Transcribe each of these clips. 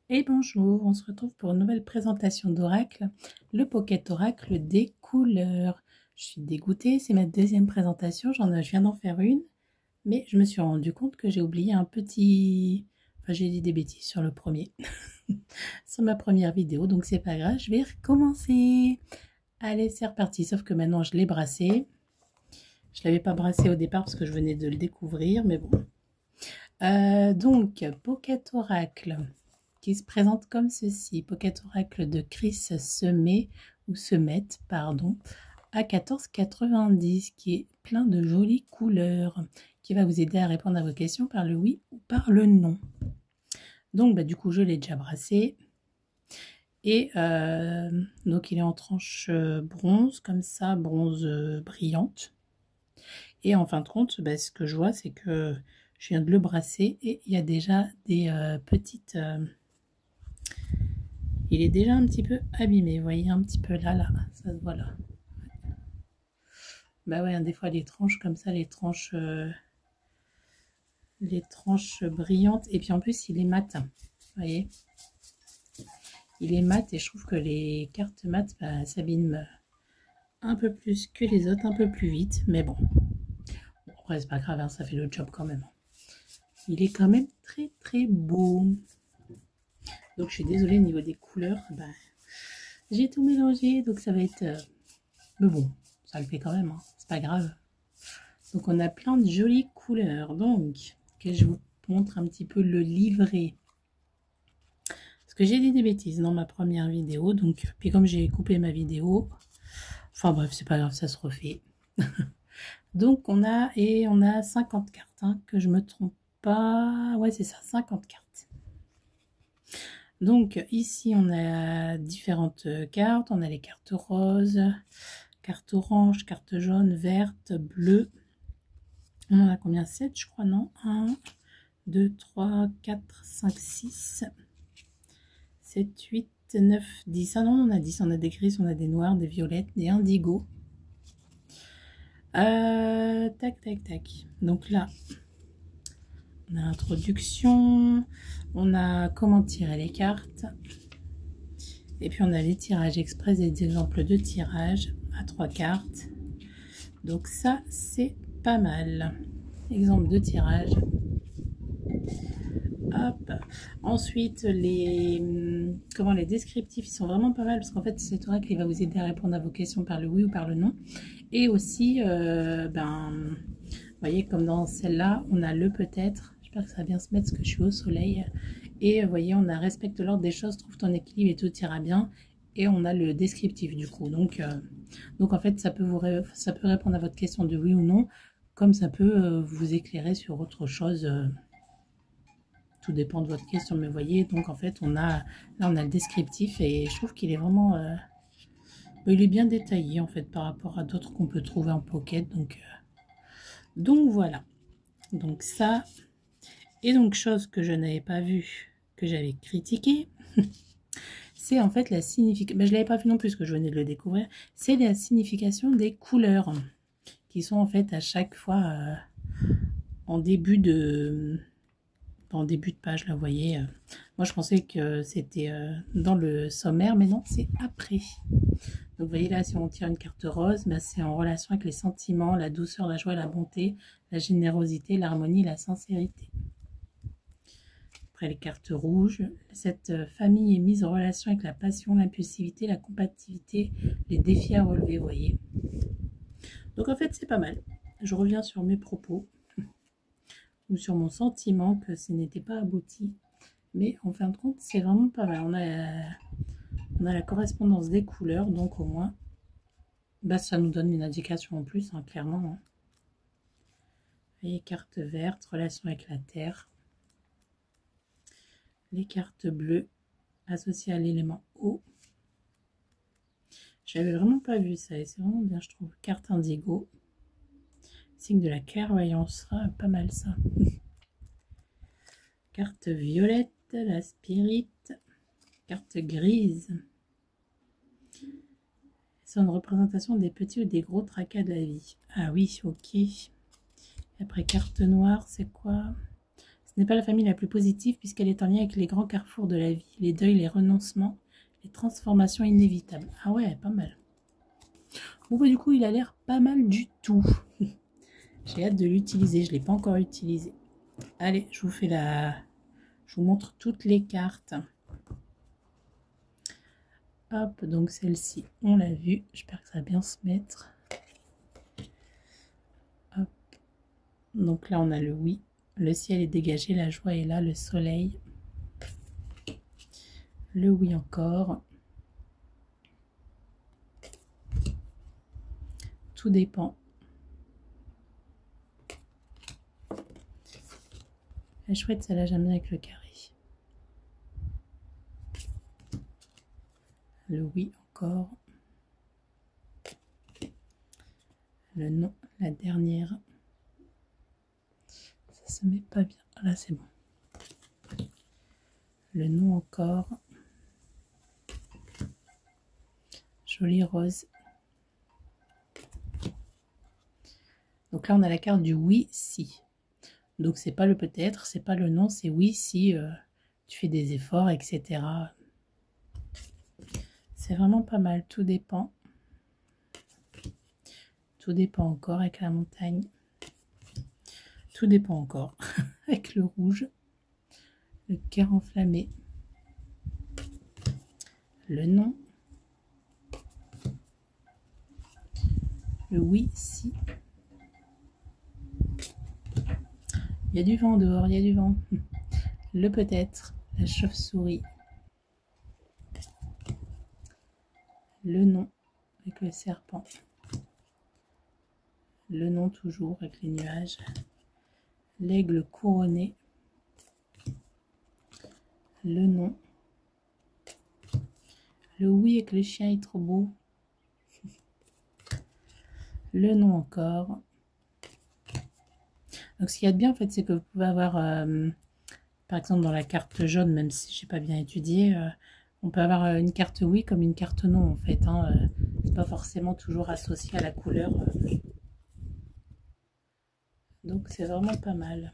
Et bonjour, on se retrouve pour une nouvelle présentation d'Oracle, le Pocket Oracle des couleurs. Je suis dégoûtée, c'est ma deuxième présentation, je viens d'en faire une, mais je me suis rendu compte que j'ai oublié un petit... Enfin, j'ai dit des bêtises sur le premier, sur ma première vidéo, donc c'est pas grave, je vais recommencer. Allez, c'est reparti, sauf que maintenant je l'ai brassé. Je l'avais pas brassé au départ parce que je venais de le découvrir, mais bon. Donc, Pocket Oracle, qui se présente comme ceci. Pocket Oracle de Chris Semet, ou Semet, pardon, à 14,90, qui est plein de jolies couleurs, qui va vous aider à répondre à vos questions par le oui ou par le non. Donc, du coup, je l'ai déjà brassé. Et donc, il est en tranche bronze, comme ça, bronze brillante. Et en fin de compte, ce que je vois, c'est que je viens de le brasser et il y a déjà des petites... il est déjà un petit peu abîmé, vous voyez, un petit peu là, ça se voit là. Bah ouais, des fois les tranches comme ça, les tranches brillantes. Et puis en plus, il est mat, vous voyez. Il est mat et je trouve que les cartes mat s'abîment un peu plus que les autres, un peu plus vite. Mais bon, après c'est pas grave, hein, ça fait le job quand même. Il est quand même très très beau. Donc je suis désolée au niveau des couleurs, j'ai tout mélangé, donc ça va être... mais bon, ça le fait quand même, hein, c'est pas grave. Donc on a plein de jolies couleurs. Donc, que je vous montre un petit peu le livret. Parce que j'ai dit des bêtises dans ma première vidéo. Donc, puis comme j'ai coupé ma vidéo, enfin bref, c'est pas grave, ça se refait. Donc on a 50 cartes, hein, que je me trompe pas. Ouais, c'est ça, 50 cartes. Donc ici on a différentes cartes. On a les cartes roses, cartes orange, cartes jaunes, vertes, bleues. On en a combien? 7 je crois, non? 1, 2, 3, 4, 5, 6, 7, 8, 9, 10. Ah non, on a 10. On a des grises, on a des noirs, des violettes, des indigos. Tac, tac, tac. Donc là, on a l'introduction. On a comment tirer les cartes. Et puis on a les tirages express et des exemples de tirage à 3 cartes. Donc ça, c'est pas mal. Exemple de tirage. Hop. Ensuite, les descriptifs, ils sont vraiment pas mal parce qu'en fait, cet oracle, il va vous aider à répondre à vos questions par le oui ou par le non. Et aussi, vous voyez, comme dans celle-là, on a le peut-être. J'espère que ça va bien se mettre parce que je suis au soleil. Et vous voyez, on a respecte l'ordre des choses, trouve ton équilibre et tout ira bien. Et on a le descriptif du coup. Donc en fait, ça peut répondre à votre question de oui ou non, comme ça peut vous éclairer sur autre chose. Tout dépend de votre question, mais vous voyez, donc en fait, là, on a le descriptif et je trouve qu'il est vraiment... il est bien détaillé, en fait, par rapport à d'autres qu'on peut trouver en pocket. Donc voilà. Donc ça. Et donc, chose que je n'avais pas vue, que j'avais critiquée, c'est en fait la signification... je ne l'avais pas vu non plus, que je venais de le découvrir. C'est la signification des couleurs, qui sont en fait à chaque fois en début de page, là, vous voyez. Moi, je pensais que c'était dans le sommaire, mais non, c'est après. Donc, vous voyez là, si on tire une carte rose, c'est en relation avec les sentiments, la douceur, la joie, la bonté, la générosité, l'harmonie, la sincérité. Après, les cartes rouges, cette famille est mise en relation avec la passion, l'impulsivité, la compatibilité, les défis à relever, vous voyez. Donc, en fait, c'est pas mal. Je reviens sur mes propos ou sur mon sentiment que ce n'était pas abouti. Mais en fin de compte, c'est vraiment pas mal. On a la correspondance des couleurs, donc au moins, ça nous donne une indication en plus, hein, clairement. Hein. Vous voyez, carte verte, relation avec la terre. Les cartes bleues associées à l'élément eau. J'avais vraiment pas vu ça et c'est vraiment bien, je trouve. Carte indigo. Signe de la clairvoyance. Ah, pas mal ça. Carte violette, la spirit. Carte grise. C'est une représentation des petits ou des gros tracas de la vie. Ah oui, ok. Et après, carte noire, c'est quoi? Ce n'est pas la famille la plus positive puisqu'elle est en lien avec les grands carrefours de la vie, les deuils, les renoncements, les transformations inévitables. Ah ouais, pas mal. Bon, bah, du coup, il a l'air pas mal du tout. J'ai hâte de l'utiliser, je ne l'ai pas encore utilisé. Allez, je vous montre toutes les cartes. Hop, donc celle-ci, on l'a vue. J'espère que ça va bien se mettre. Hop. Donc là, on a le oui. Le ciel est dégagé, la joie est là, le soleil. Le oui encore. Tout dépend. Elle est chouette, celle-là, j'aime bien avec le carré. Le oui encore. Le non, la dernière. Ça se met pas bien. Là, c'est bon. Le non encore. Joli rose. Donc là, on a la carte du oui, si. Donc, c'est pas le peut-être, c'est pas le non, c'est oui, si tu fais des efforts, etc. C'est vraiment pas mal, tout dépend. Tout dépend encore avec la montagne. Tout dépend encore avec le rouge. Le cœur enflammé. Le non. Le oui, si. Il y a du vent dehors, il y a du vent. Le peut-être, la chauve-souris. Le non avec le serpent. Le non toujours avec les nuages. L'aigle couronné. Le non. Le oui avec le chien est trop beau. Le non encore. Donc ce qu'il y a de bien en fait, c'est que vous pouvez avoir, par exemple dans la carte jaune, même si je n'ai pas bien étudié, on peut avoir une carte oui comme une carte non en fait. Hein, c'est pas forcément toujours associé à la couleur. Donc c'est vraiment pas mal.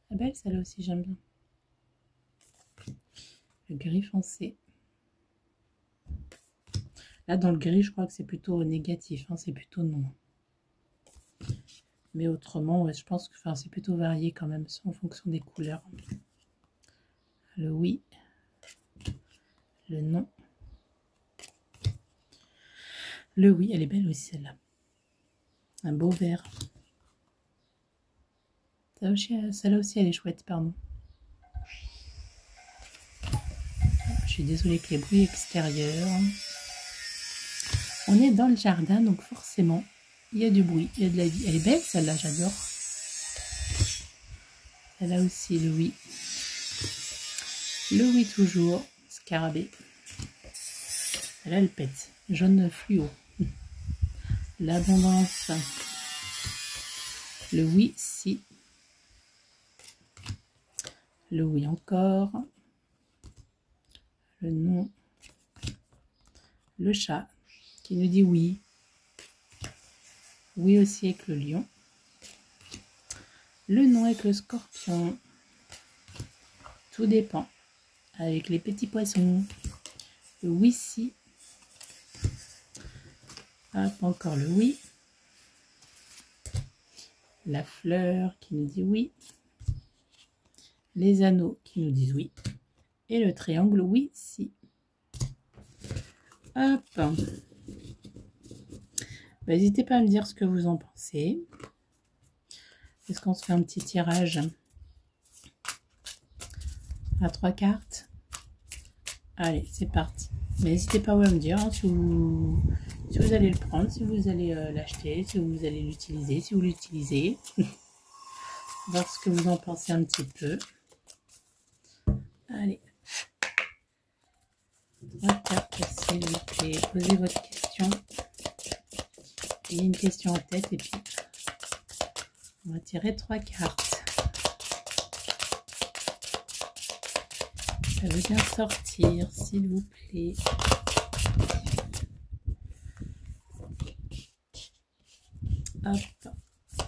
Elle est belle celle-là aussi, j'aime bien. Le gris foncé. Là dans le gris, je crois que c'est plutôt négatif, hein, c'est plutôt non. Mais autrement, ouais, je pense que c'est plutôt varié quand même en fonction des couleurs. Le oui. Le non. Le oui, elle est belle aussi celle-là. Un beau vert. Celle-là aussi, elle est chouette, pardon. Je suis désolée avec les bruits extérieurs. On est dans le jardin, donc forcément, il y a du bruit, il y a de la vie. Elle est belle celle-là, j'adore. Elle a aussi le oui. Le oui toujours, scarabée. Celle-là, elle pète. Jaune fluo. L'abondance. Le oui, si. Le oui encore. Le non. Le chat qui nous dit oui. Oui aussi avec le lion. Le non avec le scorpion. Tout dépend. Avec les petits poissons. Le oui si. Hop, encore le oui. La fleur qui nous dit oui. Les anneaux qui nous disent oui. Et le triangle oui si. Hop. Bah, n'hésitez pas à me dire ce que vous en pensez. Est-ce qu'on se fait un petit tirage à 3 cartes? Allez, c'est parti. Mais n'hésitez pas à me dire hein, si vous allez le prendre, si vous allez l'acheter, si vous allez l'utiliser, si vous l'utilisez. Voir ce que vous en pensez un petit peu. Allez. 3 cartes, s'il vous plaît. Posez votre question. Il y a une question en tête et puis on va tirer 3 cartes. Ça veut bien sortir, s'il vous plaît. Hop.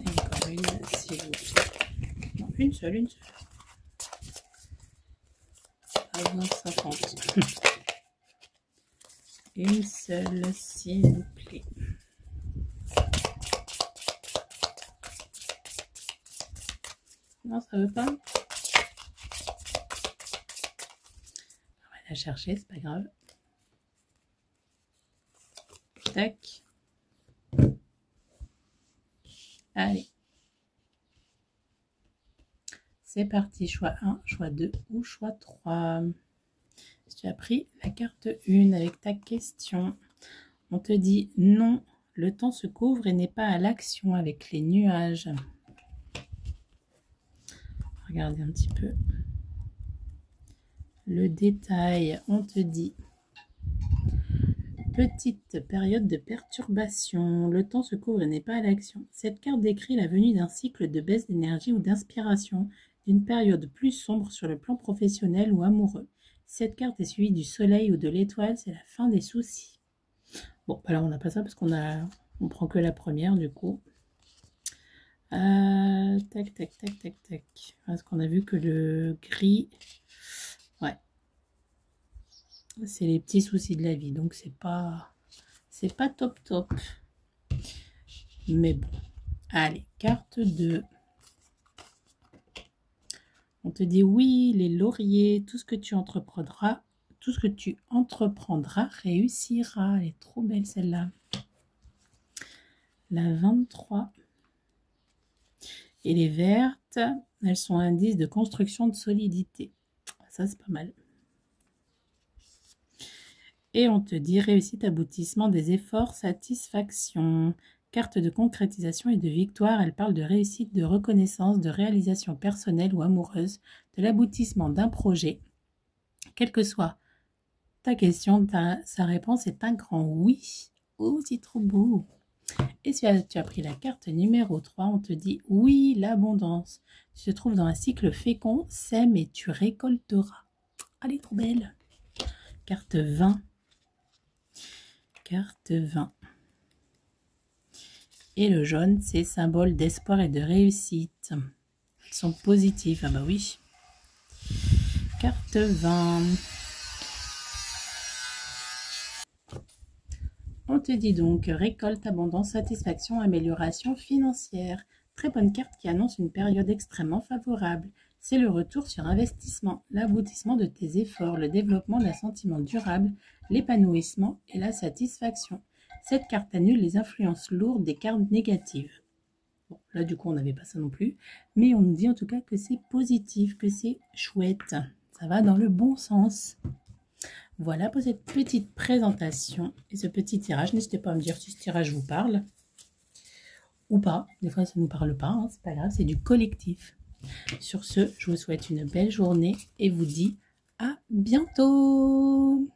Et encore une, s'il vous plaît. Non, Une seule, une seule. À 50. Une seule, s'il vous plaît. Non, ça veut pas. On va la chercher, c'est pas grave. Tac. Allez. C'est parti. Choix 1, choix 2 ou choix 3. Si tu as pris la carte 1 avec ta question, on te dit non, le temps se couvre et n'est pas à l'action avec les nuages. Regardez un petit peu le détail. On te dit petite période de perturbation, le temps se couvre et n'est pas à l'action. Cette carte décrit la venue d'un cycle de baisse d'énergie ou d'inspiration, d'une période plus sombre sur le plan professionnel ou amoureux. Cette carte est suivie du soleil ou de l'étoile, c'est la fin des soucis. Bon, bah là on n'a pas ça parce on prend que la première du coup. Tac, tac, tac, tac, tac. Parce qu'on a vu que le gris, ouais, c'est les petits soucis de la vie, donc c'est pas top top. Mais bon, allez, carte 2. On te dit oui, les lauriers, tout ce que tu entreprendras réussira. Elle est trop belle celle-là. La 23. Et les vertes, elles sont indices de construction de solidité. Ça, c'est pas mal. Et on te dit réussite, aboutissement des efforts, satisfaction. Carte de concrétisation et de victoire. Elle parle de réussite, de reconnaissance, de réalisation personnelle ou amoureuse, de l'aboutissement d'un projet. Quelle que soit ta question, sa réponse est un grand oui. Oh, c'est trop beau. Et si tu as pris la carte numéro 3, on te dit oui, l'abondance. Tu te trouves dans un cycle fécond, sème et tu récolteras. Elle est trop belle. Carte 20. Carte 20. Et le jaune, c'est symbole d'espoir et de réussite. Elles sont positives. Ah bah oui. Carte 20. On te dit donc récolte, abondance, satisfaction, amélioration financière. Très bonne carte qui annonce une période extrêmement favorable. C'est le retour sur investissement, l'aboutissement de tes efforts, le développement d'un sentiment durable, l'épanouissement et la satisfaction. Cette carte annule les influences lourdes des cartes négatives. Bon, là du coup on n'avait pas ça non plus, mais on nous dit en tout cas que c'est positif, que c'est chouette. Ça va dans le bon sens. Voilà pour cette petite présentation et ce petit tirage. N'hésitez pas à me dire si ce tirage vous parle ou pas. Des fois, ça ne nous parle pas, hein, c'est pas grave, c'est du collectif. Sur ce, je vous souhaite une belle journée et vous dis à bientôt.